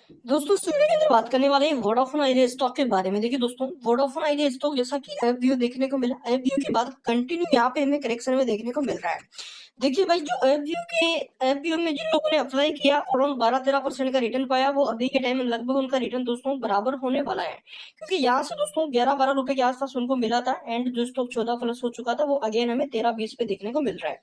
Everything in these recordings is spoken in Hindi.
दोस्तों इस वीडियो के अंदर बात करने वाले हैं वोडाफोन आइडिया स्टॉक के बारे में। देखिए दोस्तों, वोडाफोन आइडिया स्टॉक जैसा कि एफबीओ देखने को मिला, एफबीओ के बाद कंटिन्यू यहाँ पे हमें करेक्शन में देखने को मिल रहा है। देखिए भाई, जो एफबीओ में जिन लोगों ने अप्लाई किया अराउंड 12-13% का रिटर्न पाया, वो अभी के टाइम में लगभग उनका रिटर्न दोस्तों बराबर होने वाला है, क्योंकि यहाँ से दोस्तों 11-12 रुपए के आसपास उनको मिला था एंड जो स्टॉक 14 प्लस हो चुका था वो अगेन हमें 13-20 पे देखने को मिल रहा है।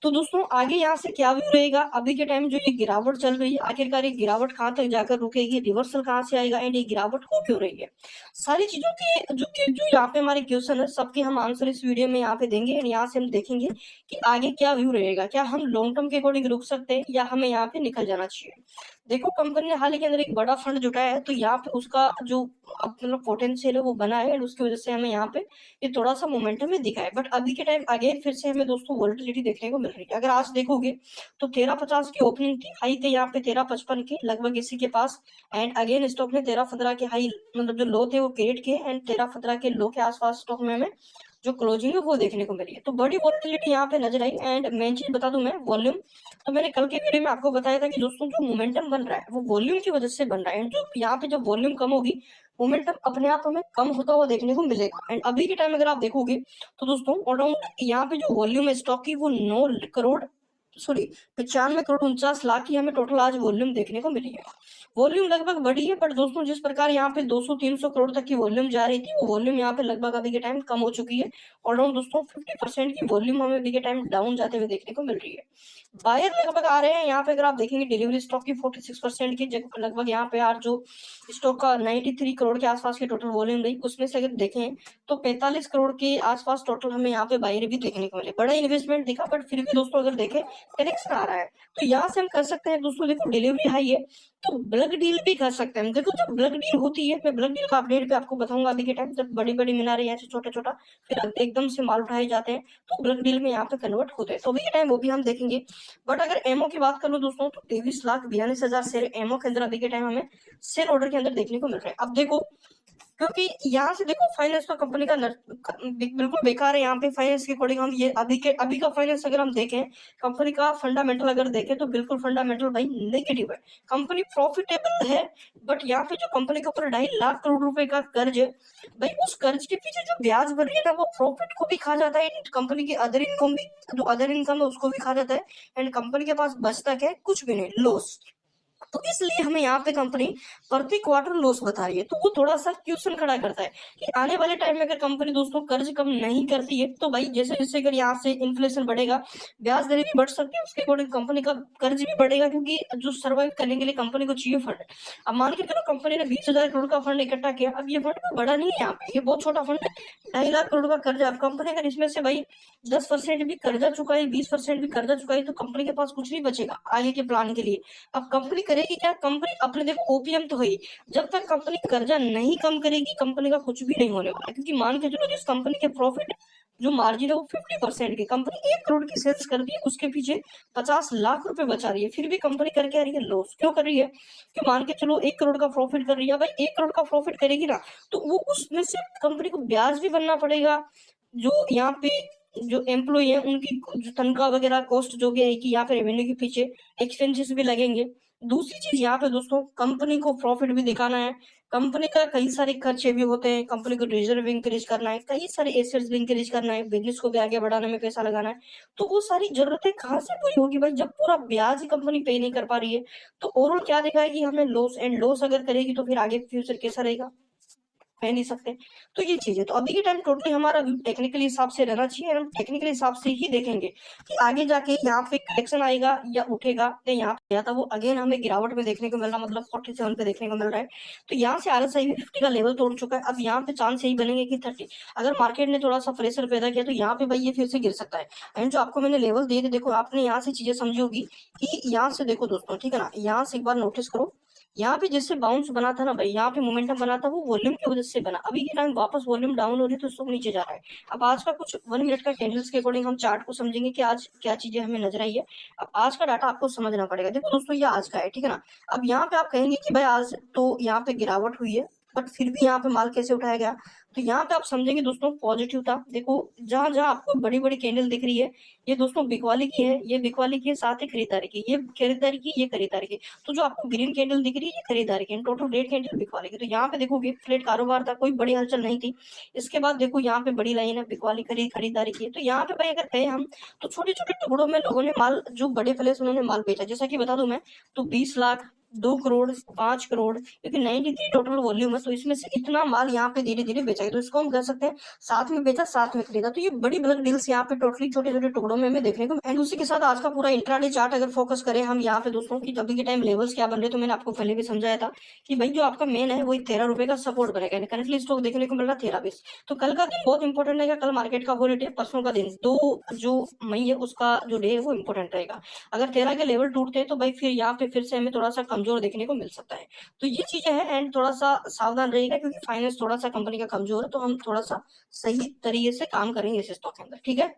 तो दोस्तों आगे यहाँ से क्या व्यू रहेगा, अभी के टाइम जो ये गिरावट चल रही है, आखिरकार ये गिरावट कहाँ तक जाकर रुकेगी, रिवर्सल कहाँ से आएगा एंड ये गिरावट हो क्यों रही है, सारी चीजों के जो यहाँ पे हमारे क्वेश्चन है सबके हम आंसर इस वीडियो में यहाँ पे देंगे एंड यहाँ से हम देखेंगे कि आगे क्या व्यू रहेगा, क्या हम लॉन्ग टर्म के अकॉर्डिंग रुक सकते हैं या हमें यहाँ पे निकल जाना चाहिए। देखो, कंपनी ने हाल ही के अंदर एक बड़ा फंड जुटाया है, तो यहाँ पे उसका जो मतलब पोटेंशियल है वो बना है एंड उसकी वजह से हमें यहाँ पे ये थोड़ा सा मोमेंटम में दिखा है। बट अभी के टाइम अगेन फिर से हमें दोस्तों वोलेटिलिटी देखने को मिल रही है। अगर आज देखोगे तो 13.50 की ओपनिंग थी, हाई थे यहाँ पे 13.55 की लगभग इसी के पास, एंड अगेन स्टॉक ने 13.15 के हाई मतलब जो लो थे वो क्रिएट किए एंड 13.15 के लो के आसपास स्टॉक में हमें जो क्लोजिंग है वो देखने को मिली है। तो बड़ी वोलेटिलिटी यहाँ पे नजर आई एंड मेन चीज बता दूं मैं, वॉल्यूम। तो मैंने कल के वीडियो में आपको बताया था कि दोस्तों जो मोमेंटम बन रहा है वो वॉल्यूम की वजह से बन रहा है एंड जो यहाँ पे जब वॉल्यूम कम होगी, मोमेंटम अपने आप हमें कम होता हुआ देखने को मिलेगा। एंड अभी के टाइम अगर आप देखोगे तो दोस्तों अराउंड यहाँ पे जो वॉल्यूम है स्टॉक की वो 9 करोड़ सॉरी 95 करोड़ 49 लाख की हमें टोटल आज वॉल्यूम देखने को मिली है। वॉल्यूम लगभग बढ़ी है, पर दोस्तों जिस प्रकार यहाँ पे 200-300 करोड़ तक की वॉल्यूम जा रही थी वो वॉल्यूम यहाँ पे लगभग अभी के टाइम कम हो चुकी है। ऑलराउंड दोस्तों 50% की वॉल्यूम हमें अभी के टाइम डाउन जाते हुए देखने को मिल रही है। बायर लगभग आ रहे हैं यहाँ पे, अगर आप देखेंगे डिलीवरी स्टॉक की 46% की लगभग यहाँ पे आज जो स्टॉक का 93 करोड़ के आसपास की टोटल वॉल्यूम रही, उसमें से अगर देखें तो 45 करोड़ के आसपास टोटल हमें यहाँ पे बायर भी देखने को मिले। बड़ा इन्वेस्टमेंट दिखा, बट फिर भी दोस्तों अगर देखें करेक्शन आ रहा है, तो यहाँ से हम कर सकते हैं दोस्तों, देखो डिलीवरी हाई है तो ब्लैक डील भी कर सकते हैं। देखो जब ब्लैक डील होती है, मैं ब्लैक डील का अपडेट पे आपको बताऊंगा अभी के टाइम, जब बड़ी बड़ी मीनारें ऐसे छोटा छोटा फिर एकदम से माल उठाए जाते हैं तो ब्लैक डील में यहाँ पे कन्वर्ट होते हैं, तो अभी के टाइम वो भी हम देखेंगे। बट अगर एमओ की बात करूं दोस्तों तो 23,42,000 शेयर एमओ के अंदर अभी के टाइम हमें सेल ऑर्डर के अंदर देखने को मिल रहा है। अब देखो, क्योंकि यहाँ से देखो फाइनेंस तो कंपनी का बिल्कुल बेकार है। यहाँ पे फाइनेंस के अकॉर्डिंग हम ये अभी का फाइनेंस अगर हम देखें, कंपनी का फंडामेंटल अगर देखें तो बिल्कुल फंडामेंटल भाई नेगेटिव है। कंपनी प्रॉफिटेबल है, बट यहाँ पे जो कंपनी के ऊपर 2.5 लाख करोड़ रुपए का कर्ज है, भाई उस कर्ज के पीछे जो ब्याज भर रही है ना वो प्रॉफिट को भी खा जाता है, कंपनी की अदर इनकम भी, जो अदर इनकम है उसको भी खा जाता है एंड कंपनी के पास बचता क्या है, कुछ भी नहीं, लॉस। तो इसलिए हमें यहाँ पे कंपनी प्रति क्वार्टर लॉस बता रही है, तो वो थोड़ा सा क्वेश्चन खड़ा करता है कि आने वाले टाइम में अगर कंपनी दोस्तों कर्ज कम नहीं करती है तो भाई जैसे जैसे अगर यहाँ से इन्फ्लेशन बढ़ेगा, ब्याज दरें भी बढ़ सकती है, उसके अकॉर्डिंग कंपनी का कर्ज भी बढ़ेगा, क्योंकि जो सर्वाइव करने के लिए कंपनी को चाहिए फंड। अब मान के चलो कंपनी ने 20,000 करोड़ का फंड इकट्ठा किया, अब ये फंड बड़ा नहीं है यहाँ पे, ये बहुत छोटा फंड है, 2.5 लाख करोड़ का कर्जा। अब कंपनी अगर इसमें से भाई 10% भी कर्जा चुकाई, 20% भी कर्जा चुकाई, तो कंपनी के पास कुछ नहीं बचेगा आगे के प्लान के लिए। अब कंपनी करेगी क्या, कंपनी अपने देखो ओपीएम तो है ही, जब तक कंपनी कर्जा नहीं कम करेगी कंपनी का कुछ भी नहीं होने वाला, क्योंकि मान के चलो जिस कंपनी के प्रॉफिट जो मार्जिन है वो 50% की, कंपनी 1 करोड़ की सेल्स कर दी है, उसके पीछे 50 लाख रुपए बचा रही है, फिर भी कंपनी करके आ रही है लॉस, क्यों कर रही है, कि मान के चलो 1 करोड़ का प्रॉफिट कर रही है, भाई 1 करोड़ का प्रॉफिट करेगी ना तो वो उसमें से कंपनी को ब्याज भी बनना पड़ेगा, जो यहाँ पे जो एम्प्लॉय है उनकी जो तनख्वाह वगैरह कॉस्ट जो भी है कि यहाँ पे रेवेन्यू के पीछे एक्सपेंसेस भी लगेंगे। दूसरी चीज यहाँ पे दोस्तों कंपनी को प्रॉफिट भी दिखाना है, कंपनी का कई सारे खर्चे भी होते हैं, कंपनी को रिजर्व भी इंक्रीज करना है, कई सारे एसेट्स भी इंक्रीज करना है, बिजनेस को भी आगे बढ़ाने में पैसा लगाना है, तो वो सारी जरूरतें कहाँ से पूरी होगी भाई जब पूरा ब्याज ही कंपनी पे नहीं कर पा रही है। तो ओवरऑल क्या दिखाएगी हमें, लॉस, एंड लॉस अगर करेगी तो फिर आगे फ्यूचर कैसा रहेगा, कह नहीं सकते। तो ये चीज है, तो अभी के टाइम टोटली हमारा टेक्निकल हिसाब से रहना चाहिए, हम टेक्निकल हिसाब से ही देखेंगे कि आगे जाके यहाँ पे करेक्शन आएगा या उठेगा, तो यहाँ पे था वो अगेन हमें गिरावट में देखने को मिल रहा, मतलब 47 पे देखने को मिल रहा है। तो यहाँ से RSI भी 50 का लेवल तोड़ चुका है, अब यहाँ पे चांस यही बनेंगे कि 30, अगर मार्केट ने थोड़ा सा प्रेशर पैदा किया तो यहाँ पे भाई ये फिर से गिर सकता है। एंड जो आपको मैंने लेवल दिए थे, देखो आपने यहाँ से चीजें समझी होगी कि यहाँ से देखो दोस्तों, ठीक है ना, यहाँ से एक बार नोटिस करो, यहाँ पे जैसे बाउंस बना था ना भाई, यहाँ पे मोमेंटम बना था वो वॉल्यूम की वजह से बना, अभी के टाइम वापस वॉल्यूम डाउन हो रही है तो सब नीचे जा रहा है। अब आज का कुछ 1 मिनट का कैंडल्स के अकॉर्डिंग हम चार्ट को समझेंगे कि आज क्या चीजें हमें नजर आई है। अब आज का डाटा आपको समझना पड़ेगा, देखो दोस्तों ये आज का है, ठीक है ना। अब यहाँ पे आप कहेंगे कि भाई आज तो यहाँ पे गिरावट हुई है, बट फिर भी यहाँ पे माल कैसे उठाया गया, तो यहाँ पे आप समझेंगे दोस्तों पॉजिटिव था। देखो जहां जहां आपको बड़ी बड़ी कैंडल दिख रही है, ये दोस्तों बिक वाली की है, ये बिक वाली की है, साथ ही खरीदारी की, ये खरीदारी की, ये खरीदारी की। तो जो आपको ग्रीन कैंडल दिख रही है ये खरीदारी की, टोटल रेड कैंडल बिक वाली की। तो यहाँ पे देखोगे फ्लैट कारोबार था, कोई बड़ी हलचल नहीं थी। इसके बाद देखो यहाँ पे बड़ी लाइन है, बिक वाली खरीदारी की। तो यहाँ पे भाई अगर कहें हम, तो छोटे छोटे टुकड़ों में लोगों ने माल, जो बड़े प्लेस उन्होंने माल बेचा। जैसा कि बता दूं मैं, तो 20 लाख, 2 करोड़, 5 करोड़, क्योंकि 93 टोटल वॉल्यूम है, तो इसमें से इतना माल यहाँ पे धीरे धीरे बेचा गया। तो इसको हम कह सकते हैं साथ में बेचा, साथ में खरीदा। तो ये बड़ी बल्क डील्स यहाँ पे टोटली छोटे छोटे टुकड़ों में हमें देखने को। एंड उसी के साथ आज का पूरा इंट्राडे चार्ट अगर फोकस करें हम यहाँ पे दोस्तों की, अभी के टाइम लेवल्स क्या बन रहे, तो मैंने आपको पहले भी समझाया था कि भाई जो आपका मेन है वही 13 रुपए का सपोर्ट बनेगा। करंटली स्टॉक देखने को मिल रहा 13-20। तो कल का दिन बहुत इंपॉर्टेंट रहेगा, कल मार्केट का वो रेट है, परसों का दिन 2 जो मई है उसका जो डे है वो इंपॉर्टेंट रहेगा। अगर 13 के लेवल टूटते हैं तो भाई फिर यहाँ पे फिर से हमें थोड़ा सा कमजोर देखने को मिल सकता है। तो ये चीजें हैं, एंड थोड़ा सा सावधान रहेगा, क्योंकि फाइनेंस थोड़ा सा कंपनी का कमजोर है, तो हम थोड़ा सा सही तरीके से काम करेंगे इस स्टॉक के अंदर, ठीक है।